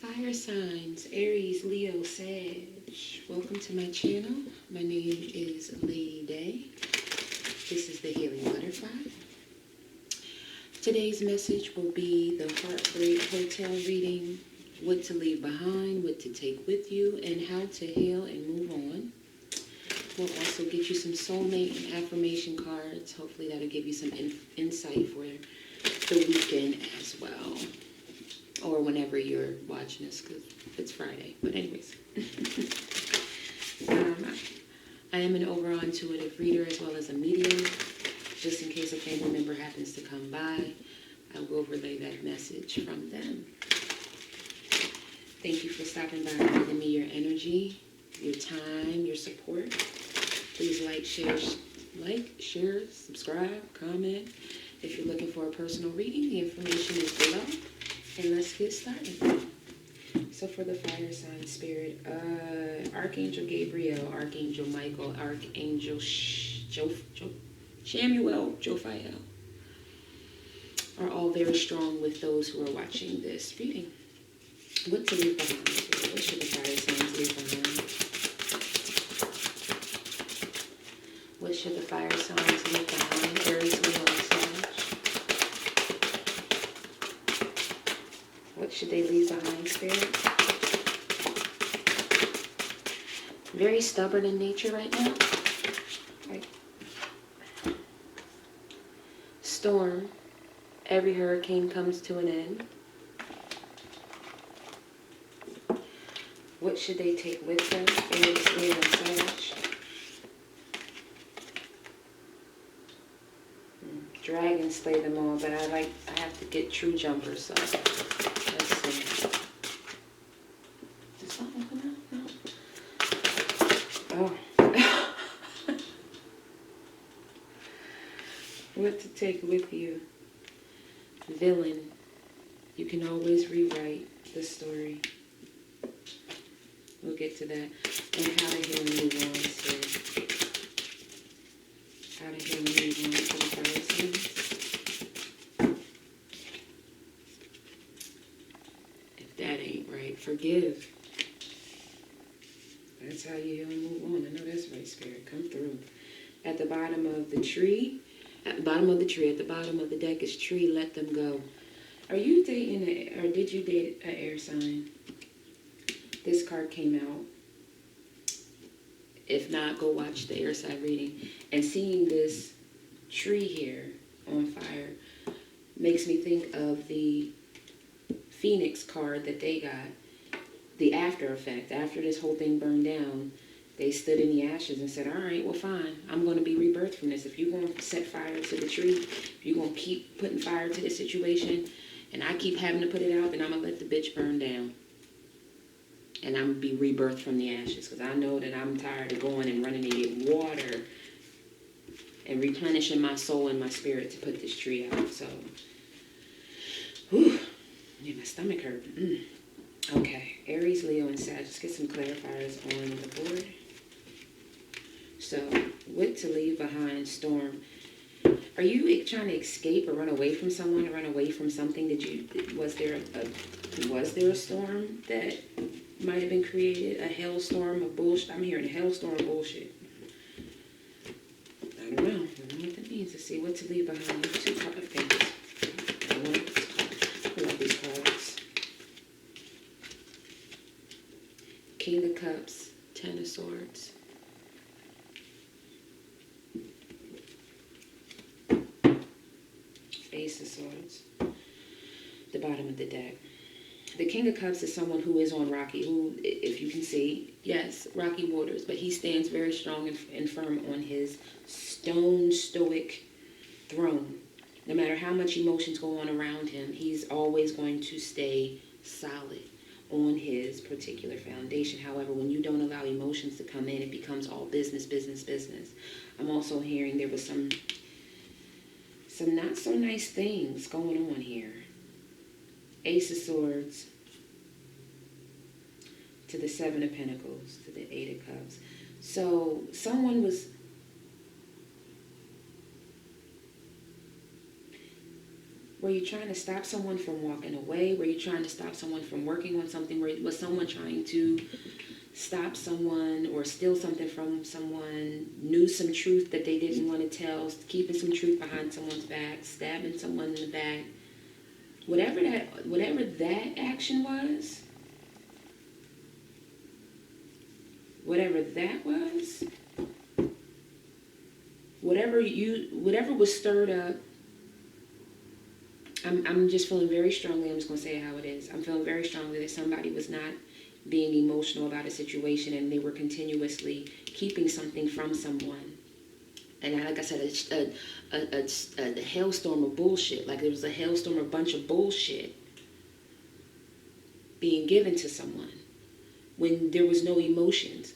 Fire signs, Aries, Leo, Sag. Welcome to my channel. My name is Lady Day. This is the Healing Butterfly. Today's message will be the Heartbreak Hotel reading, what to leave behind, what to take with you, and how to heal and move on. We'll also get you some soulmate and affirmation cards. Hopefully that'll give you some insight for the weekend as well. Or whenever you're watching this, because it's Friday. But anyways. I am an overall intuitive reader as well as a medium. Just in case a family member happens to come by, I will relay that message from them. Thank you for stopping by and giving me your energy, your time, your support. Please like, share, subscribe, comment. If you're looking for a personal reading, the information is below. And let's get started. So for the fire sign spirit, Archangel Gabriel, Archangel Michael, Archangel Samuel, Jophiel are all very strong with those who are watching this reading. What to leave behind? What should the fire signs leave behind? What should the fire signs leave behind? Aries, Leo, and Sag. What should they leave behind, Spirit? Very stubborn in nature right now. Like, storm. Every hurricane comes to an end. What should they take with them? Aries, Leo, and Sag. Dragons slay them all, but I have to get true jumpers, so let's see. Does something open up? No. Oh. What to take with you? Villain. You can always rewrite the story. We'll get to that. And how to heal and move on, so. How to heal and move on for the fire signs. If that ain't right, forgive. That's how you heal and move on. I know that's right, Spirit. Come through. At the bottom of the tree, at the bottom of the deck is tree, let them go. Are you dating, or did you date an air sign? This card came out. If not, go watch the air side reading. And seeing this tree here on fire makes me think of the Phoenix card that they got. The after effect. After this whole thing burned down, they stood in the ashes and said, all right, well, fine. I'm going to be rebirthed from this. If you're going to set fire to the tree, if you're going to keep putting fire to this situation, and I keep having to put it out, then I'm going to let the bitch burn down. And I'm going to be rebirthed from the ashes. Because I know that I'm tired of going and running to get water and replenishing my soul and my spirit to put this tree out. So, whew, yeah, my stomach hurt. Okay, Aries, Leo, and Sag. Let's get some clarifiers on the board. So, what to leave behind, storm. Are you trying to escape or run away from someone or run away from something? Was there a storm that might have been created, a hailstorm of bullshit? I'm hearing a hailstorm of bullshit. I don't know what that means. Let's see what to leave behind. 2 card of pages. I love these cards. King of Cups, 10 of Swords. Ace of Swords. The bottom of the deck. The King of Cups is someone who is on rocky, who, if you can see, yes, rocky waters, but he stands very strong and firm on his stone stoic throne. No matter how much emotions go on around him, he's always going to stay solid on his particular foundation. However, when you don't allow emotions to come in, it becomes all business, business, business. I'm also hearing there was some not so nice things going on here. Ace of Swords to the 7 of Pentacles to the 8 of Cups. So someone Were you trying to stop someone from walking away? Were you trying to stop someone from working on something? Was someone trying to stop someone or steal something from someone, knew some truth that they didn't want to tell, keeping some truth behind someone's back, stabbing someone in the back? Whatever that action was, whatever that was, whatever was stirred up, I'm just feeling very strongly, I'm just going to say it how it is. I'm feeling very strongly that somebody was not being emotional about a situation and they were continuously keeping something from someone. And like I said, a hailstorm of bullshit. Like there was a hailstorm, a bunch of bullshit being given to someone when there was no emotions.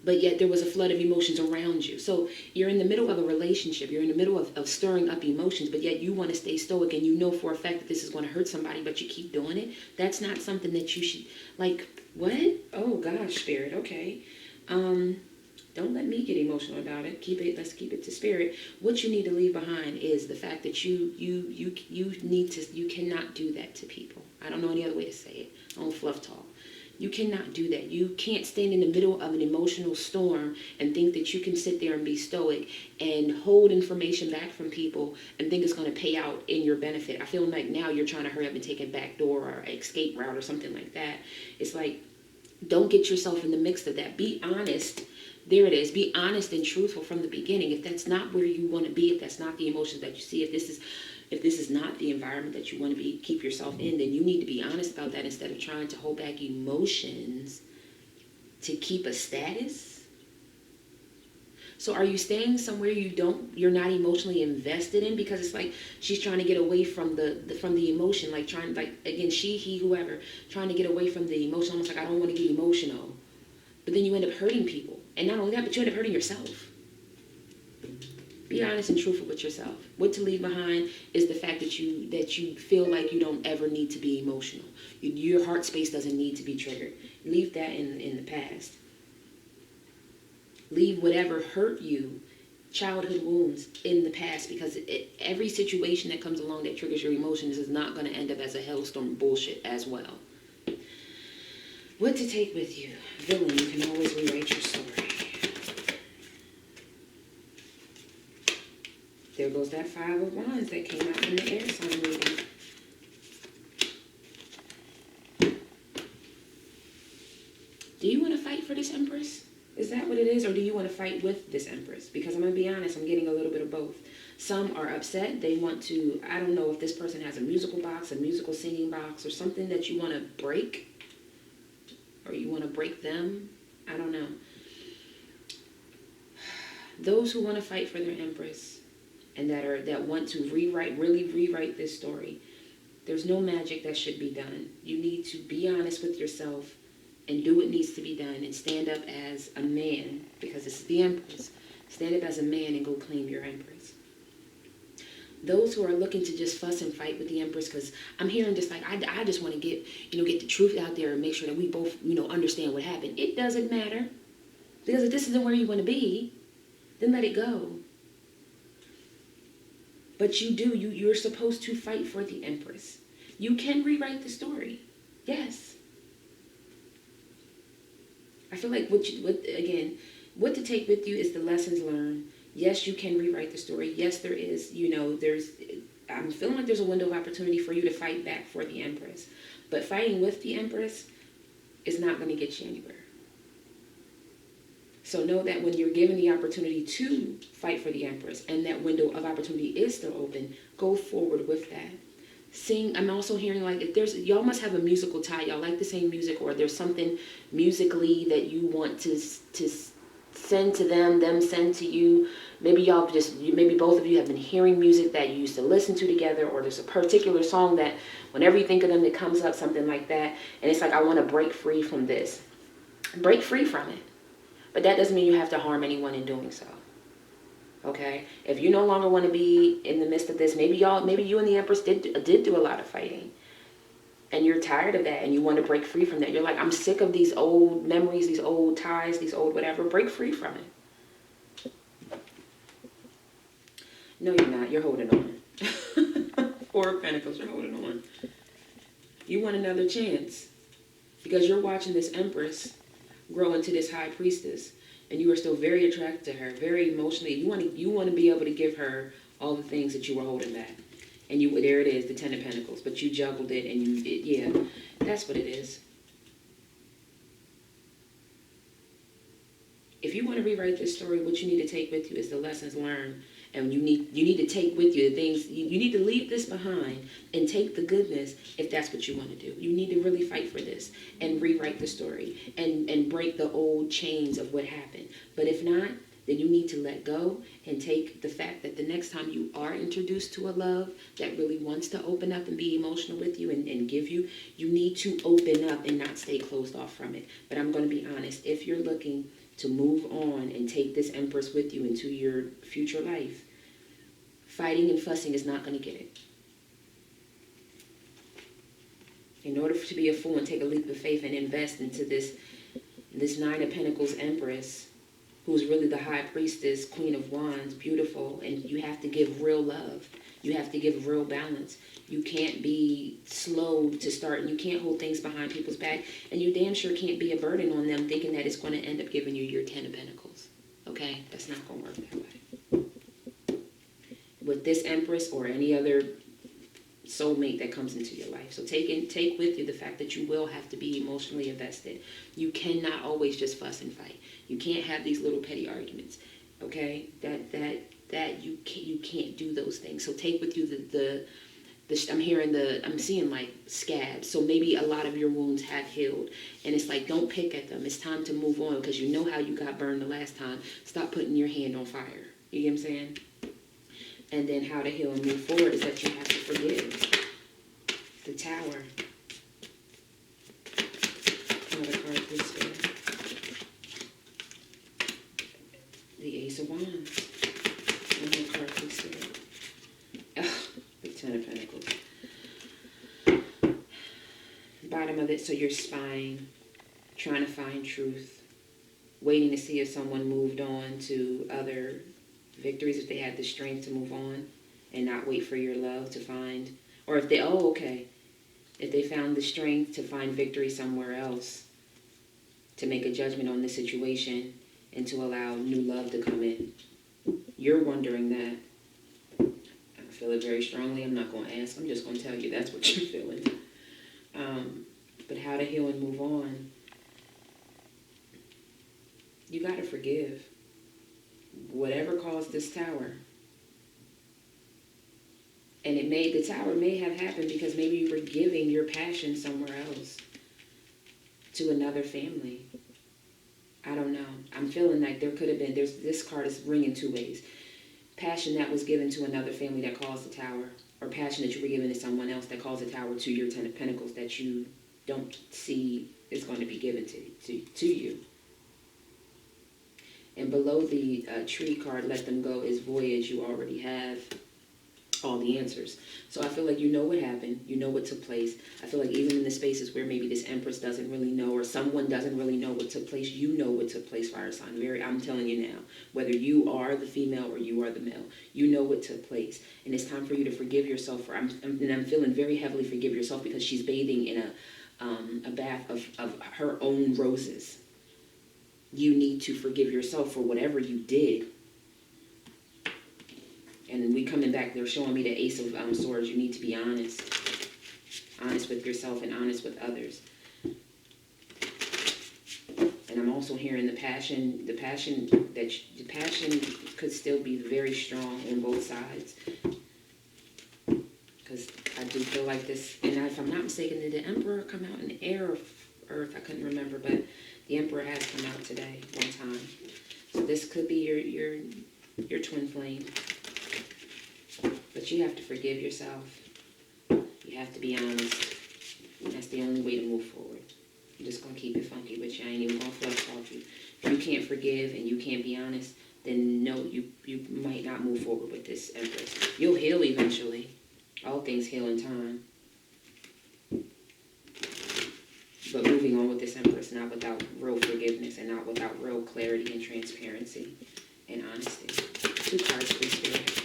But yet there was a flood of emotions around you. So you're in the middle of a relationship. You're in the middle of stirring up emotions, but yet you want to stay stoic and you know for a fact that this is going to hurt somebody, but you keep doing it. That's not something that you should, like, what? Oh, gosh, Spirit, okay. Don't let me get emotional about it. Let's keep it to Spirit. What you need to leave behind is the fact that you cannot do that to people. I don't know any other way to say it. I don't fluff talk. You cannot do that. You can't stand in the middle of an emotional storm and think that you can sit there and be stoic and hold information back from people and think it's going to pay out in your benefit. I feel like now you're trying to hurry up and take a back door or escape route or something like that. It's like, don't get yourself in the mix of that. Be honest. There it is. Be honest and truthful from the beginning. If that's not where you want to be, if that's not the emotions that you see, if this is not the environment that you want to keep yourself in, then you need to be honest about that instead of trying to hold back emotions to keep a status. So are you staying somewhere you're not emotionally invested in? Because it's like she's trying to get away from the emotion, like again, he, whoever, trying to get away from the emotion, almost like I don't want to get emotional. But then you end up hurting people. And not only that, but you end up hurting yourself. Be honest and truthful with yourself. What to leave behind is the fact that you feel like you don't ever need to be emotional. Your heart space doesn't need to be triggered. Leave that in the past. Leave whatever hurt you, childhood wounds, in the past, because every situation that comes along that triggers your emotions is not going to end up as a hailstorm bullshit as well. What to take with you? Villain, you can always rewrite your story. There goes that 5 of Wands that came out in the air sign reading. Do you want to fight for this Empress? Is that what it is? Or do you want to fight with this Empress? Because I'm going to be honest, I'm getting a little bit of both. Some are upset. They want to, I don't know if this person has a musical box, a musical singing box, or something that you want to break. Or you want to break them. I don't know. Those who want to fight for their Empress and that want to really rewrite this story, there's no magic that should be done. You need to be honest with yourself and do what needs to be done and stand up as a man, because this is the Empress. Stand up as a man and go claim your Empress. Those who are looking to just fuss and fight with the Empress, because I'm hearing just like, I just want to get the truth out there and make sure that we both, understand what happened. It doesn't matter. Because if this isn't where you want to be, then let it go. But you're supposed to fight for the Empress. You can rewrite the story. Yes. I feel like what to take with you is the lessons learned. Yes, you can rewrite the story. Yes, there is, I'm feeling like there's a window of opportunity for you to fight back for the Empress. But fighting with the Empress is not going to get you anywhere. So know that when you're given the opportunity to fight for the Empress and that window of opportunity is still open, go forward with that. Sing. I'm also hearing like y'all must have a musical tie. Y'all like the same music, or there's something musically that you want to send to them send to you. Maybe maybe both of you have been hearing music that you used to listen to together, or there's a particular song that whenever you think of them, it comes up, something like that. And it's like, I want to break free from this. Break free from it. But that doesn't mean you have to harm anyone in doing so. Okay? If you no longer want to be in the midst of this, maybe you and the Empress did do a lot of fighting. And you're tired of that and you want to break free from that. You're like, I'm sick of these old memories, these old ties, these old whatever. Break free from it. No, you're not. You're holding on. Four of Pentacles, you're holding on. You want another chance because you're watching this Empress grow into this High Priestess, and you are still very attracted to her, very emotionally. You want to be able to give her all the things that you were holding back, and there it is, the Ten of Pentacles. But you juggled it, and yeah, that's what it is. If you want to rewrite this story, what you need to take with you is the lessons learned. And you need to take with you the things, you need to leave this behind and take the goodness if that's what you want to do. You need to really fight for this and rewrite the story and break the old chains of what happened. But if not, then you need to let go and take the fact that the next time you are introduced to a love that really wants to open up and be emotional with you and give you, you need to open up and not stay closed off from it. But I'm going to be honest, if you're looking to move on and take this Empress with you into your future life, fighting and fussing is not going to get it. In order to be a fool and take a leap of faith and invest into this Nine of Pentacles Empress, who's really the High Priestess, Queen of Wands, beautiful, and you have to give real love. You have to give real balance. You can't be slow to start, and you can't hold things behind people's back, and you damn sure can't be a burden on them thinking that it's going to end up giving you your Ten of Pentacles. Okay? That's not going to work that way. With this Empress or any other soulmate that comes into your life. So take with you the fact that you will have to be emotionally invested. You cannot always just fuss and fight. You can't have these little petty arguments. Okay? That you can't do those things. So take with you the I'm seeing like scabs. So maybe a lot of your wounds have healed. And it's like, don't pick at them. It's time to move on because you know how you got burned the last time. Stop putting your hand on fire. You get what I'm saying? And then how to heal and move forward is that you have to forgive. The Tower. Another card, please, Spirit. The Ace of Wands. One more card, please, Spirit. The Ten of Pentacles. Bottom of it, so you're spying, trying to find truth, waiting to see if someone moved on to other victories, if they had the strength to move on and not wait for your love to find, or if they, if they found the strength to find victory somewhere else, to make a judgment on the situation and to allow new love to come in. You're wondering that. I feel it very strongly. I'm not going to ask. I'm just going to tell you that's what you're feeling. But how to heal and move on. You got to forgive. Whatever caused this tower. And the tower may have happened because maybe you were giving your passion somewhere else. To another family. I don't know. I'm feeling like there could have been, this card is ringing two ways. Passion that was given to another family that caused the tower, or passion that you were given to someone else that caused the tower to your Ten of Pentacles that you don't see is going to be given to you. And below the tree card, let them go, is voyage. You already have all the answers. So I feel like you know what happened. You know what took place. I feel like even in the spaces where maybe this Empress doesn't really know or someone doesn't really know what took place, you know what took place, fire sign. I'm telling you now, whether you are the female or you are the male, you know what took place. And it's time for you to forgive yourself. I'm feeling very heavily forgive yourself because she's bathing in a bath of her own roses. You need to forgive yourself for whatever you did. And we coming back, they're showing me the Ace of Swords. You need to be honest. Honest with yourself and honest with others. And I'm also hearing the passion could still be very strong on both sides. Because I do feel like this, and if I'm not mistaken, did the Emperor come out in the air or Earth? I couldn't remember, but the Emperor has come out today, one time. So this could be your twin flame. But you have to forgive yourself. You have to be honest. And that's the only way to move forward. I'm just going to keep it funky with you. I ain't even going to fluff talk you. If you can't forgive and you can't be honest, then no, you might not move forward with this Empress. You'll heal eventually. All things heal in time. But moving on with this Empress, not without real forgiveness and not without real clarity and transparency and honesty. 2 cards, please, Spirit.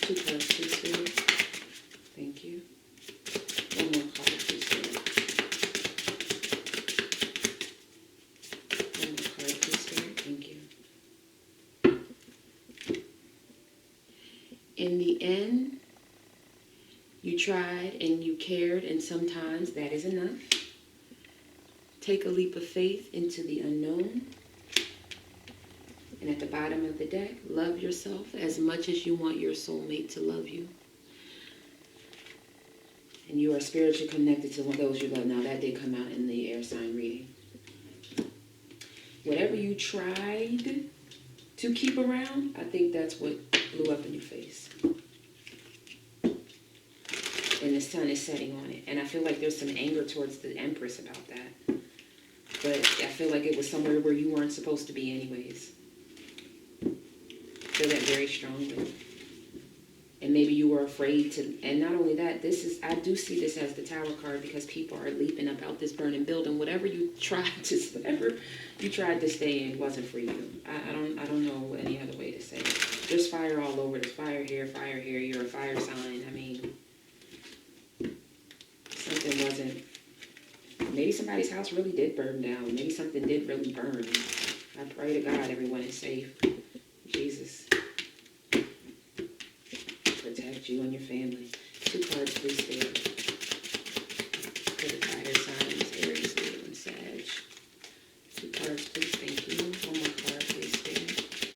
2 cards, please, Spirit. Thank you. One more card, please, Spirit. One more card, please, Spirit. Thank you. In the end, you tried and you cared, and sometimes that is enough. Take a leap of faith into the unknown. And at the bottom of the deck, love yourself as much as you want your soulmate to love you. And you are spiritually connected to those you love. Now, that did come out in the air sign reading. Whatever you tried to keep around, I think that's what blew up in your face. And the sun is setting on it. And I feel like there's some anger towards the Empress about that. But I feel like it was somewhere where you weren't supposed to be anyways. I feel that very strongly. And maybe you were afraid to, and not only that, I do see this as the Tower card because people are leaping up out this burning building. Whatever you tried to stay in wasn't for you. I don't know any other way to say it. There's fire all over. There's fire here, you're a fire sign. I mean, something wasn't, maybe somebody's house really did burn down. Maybe something did really burn. I pray to God everyone is safe. Jesus, protect you and your family. 2 cards, please, Spirit. For the fire signs, Aries, Leo, and Sag. 2 cards, please,